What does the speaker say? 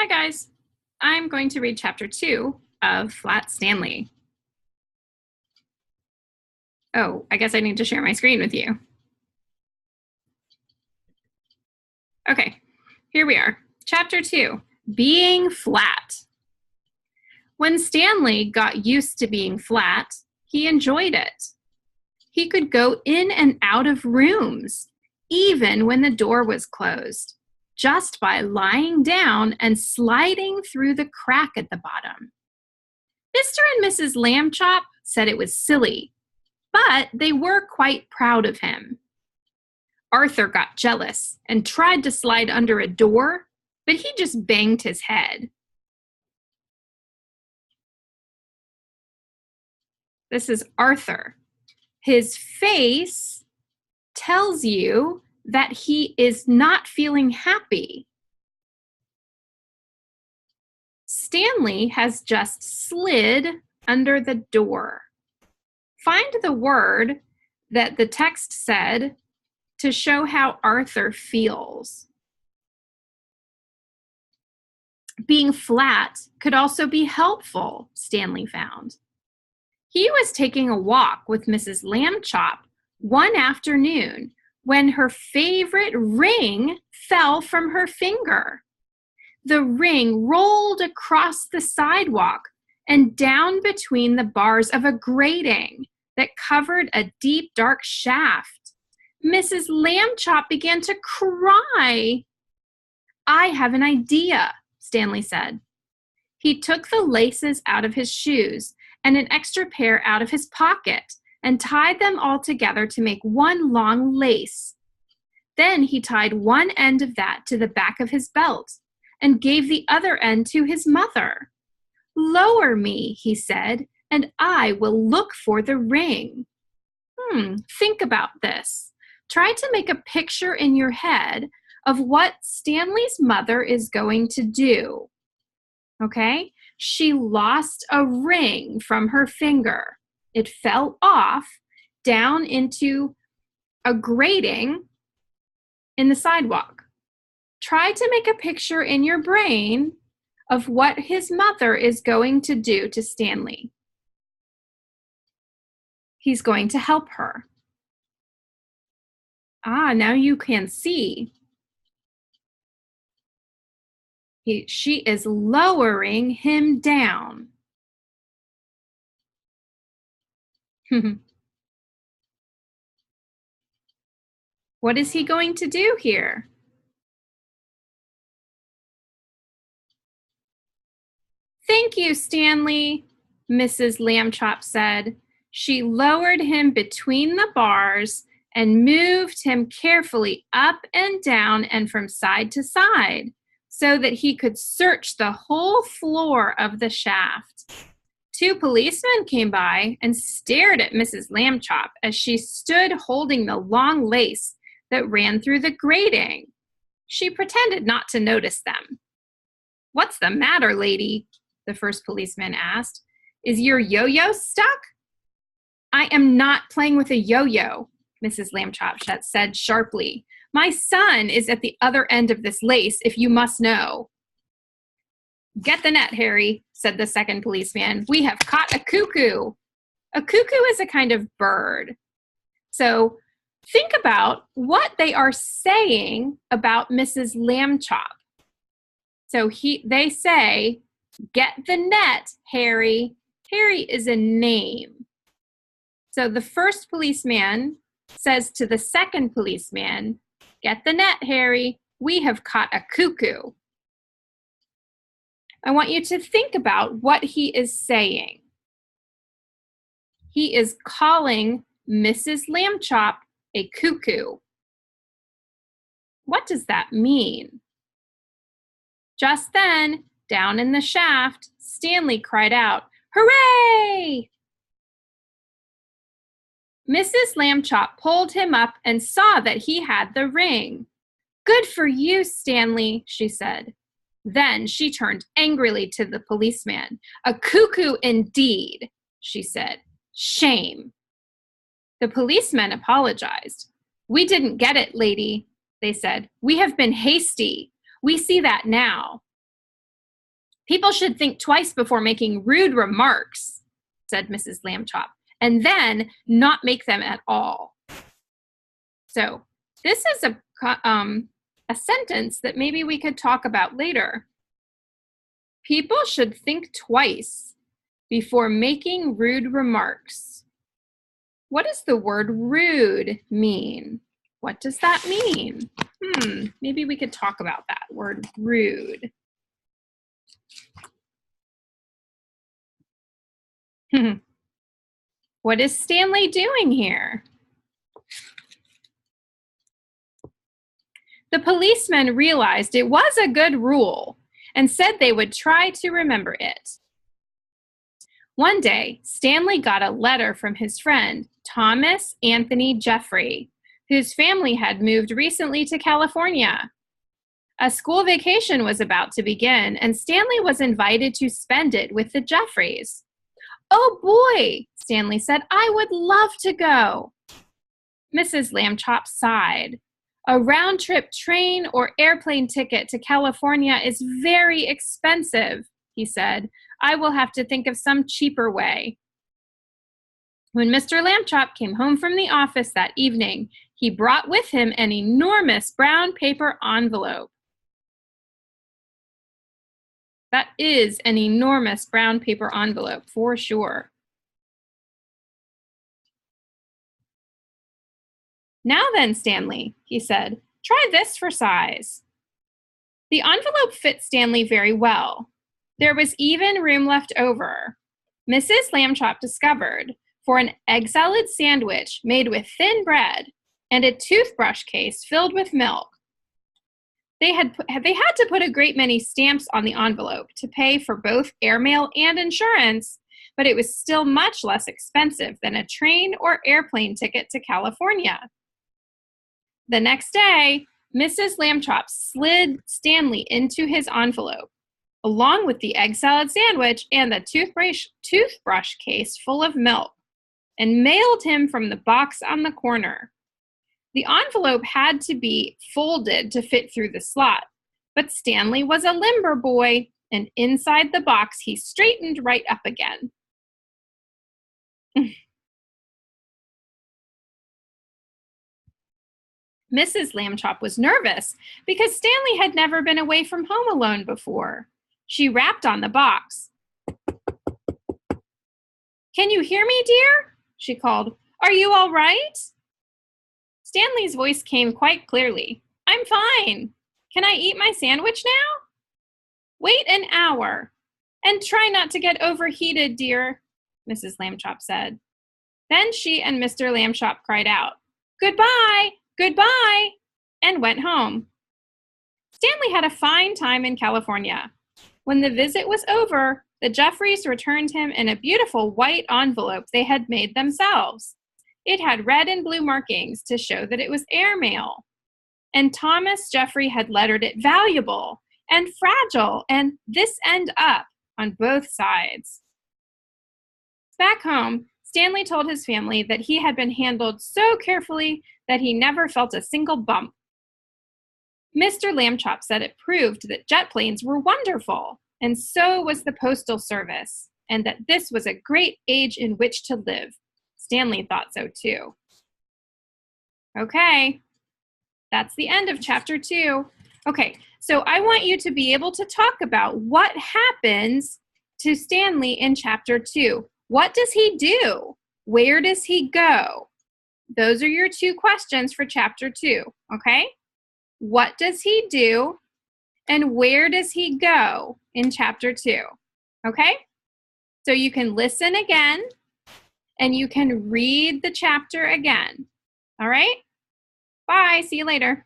Hi guys, I'm going to read chapter 2 of Flat Stanley. Oh, I guess I need to share my screen with you. Okay, here we are. Chapter 2, Being Flat. When Stanley got used to being flat, he enjoyed it. He could go in and out of rooms, even when the door was closed, just by lying down and sliding through the crack at the bottom. Mr. and Mrs. Lambchop said it was silly, but they were quite proud of him. Arthur got jealous and tried to slide under a door, but he just banged his head. This is Arthur. His face tells you that he is not feeling happy. Stanley has just slid under the door. Find the word that the text said to show how Arthur feels. Being flat could also be helpful, Stanley found. He was taking a walk with Mrs. Lambchop one afternoon when her favorite ring fell from her finger. The ring rolled across the sidewalk and down between the bars of a grating that covered a deep, dark shaft. Mrs. Lambchop began to cry. "I have an idea," Stanley said. He took the laces out of his shoes and an extra pair out of his pocket and tied them all together to make one long lace. Then he tied one end of that to the back of his belt and gave the other end to his mother. "Lower me," he said, "and I will look for the ring." Think about this. Try to make a picture in your head of what Stanley's mother is going to do. Okay? She lost a ring from her finger. It fell off down into a grating in the sidewalk. Try to make a picture in your brain of what his mother is going to do to Stanley. He's going to help her. Now you can see. She is lowering him down. What is he going to do here? "Thank you, Stanley," Mrs. Lambchop said. She lowered him between the bars and moved him carefully up and down and from side to side so that he could search the whole floor of the shaft. 2 policemen came by and stared at Mrs. Lambchop as she stood holding the long lace that ran through the grating. She pretended not to notice them. "What's the matter, lady?" the first policeman asked. "Is your yo-yo stuck?" "I am not playing with a yo-yo," Mrs. Lambchop said sharply. "My son is at the other end of this lace, if you must know." "Get the net, Harry," said the second policeman. "We have caught a cuckoo." A cuckoo is a kind of bird. So think about what they are saying about Mrs. Lambchop. So they say, "Get the net, Harry." Harry is a name. So the first policeman says to the second policeman, "Get the net, Harry. We have caught a cuckoo." I want you to think about what he is saying. He is calling Mrs. Lambchop a cuckoo. What does that mean? Just then, down in the shaft, Stanley cried out, "Hooray!" Mrs. Lambchop pulled him up and saw that he had the ring. "Good for you, Stanley," she said. Then she turned angrily to the policeman. "A cuckoo indeed," she said. "Shame." The policeman apologized. "We didn't get it, lady," they said. "We have been hasty. We see that now." People should think twice before making rude remarks, said Mrs. Lambchop, and then not make them at all. So this is a sentence that maybe we could talk about later. People should think twice before making rude remarks. What does the word rude mean? What does that mean? Maybe we could talk about that word rude. What is Stanley doing here? The policeman realized it was a good rule and said they would try to remember it. One day, Stanley got a letter from his friend, Thomas Anthony Jeffrey, whose family had moved recently to California. A school vacation was about to begin, and Stanley was invited to spend it with the Jeffreys. "Oh boy," Stanley said, "I would love to go." Mrs. Lambchop sighed. "A round-trip train or airplane ticket to California is very expensive," he said. "I will have to think of some cheaper way." When Mr. Lambchop came home from the office that evening, he brought with him an enormous brown paper envelope. That is an enormous brown paper envelope for sure. "Now then, Stanley," he said, "try this for size." The envelope fit Stanley very well. There was even room left over. Mrs. Lambchop discovered for an egg salad sandwich made with thin bread and a toothbrush case filled with milk. They had to put a great many stamps on the envelope to pay for both airmail and insurance, but it was still much less expensive than a train or airplane ticket to California. The next day, Mrs. Lambchop slid Stanley into his envelope, along with the egg salad sandwich and the toothbrush case full of milk, and mailed him from the box on the corner. The envelope had to be folded to fit through the slot, but Stanley was a limber boy, and inside the box he straightened right up again. Mrs. Lambchop was nervous because Stanley had never been away from home alone before. She rapped on the box. "Can you hear me, dear?" she called. "Are you all right?" Stanley's voice came quite clearly. "I'm fine. Can I eat my sandwich now?" "Wait an hour and try not to get overheated, dear," Mrs. Lambchop said. Then she and Mr. Lambchop cried out, "Goodbye! Goodbye!" and went home. Stanley had a fine time in California. When the visit was over, the Jeffreys returned him in a beautiful white envelope they had made themselves. It had red and blue markings to show that it was airmail. And Thomas Jeffrey had lettered it valuable and fragile and this end up on both sides. Back home, Stanley told his family that he had been handled so carefully that he never felt a single bump. Mr. Lambchop said it proved that jet planes were wonderful, and so was the Postal Service, and that this was a great age in which to live. Stanley thought so too. Okay, that's the end of chapter 2. Okay, so I want you to be able to talk about what happens to Stanley in chapter 2. What does he do? Where does he go? Those are your 2 questions for chapter 2, okay? What does he do? And where does he go in chapter 2? Okay? So you can listen again and you can read the chapter again. All right? Bye. See you later.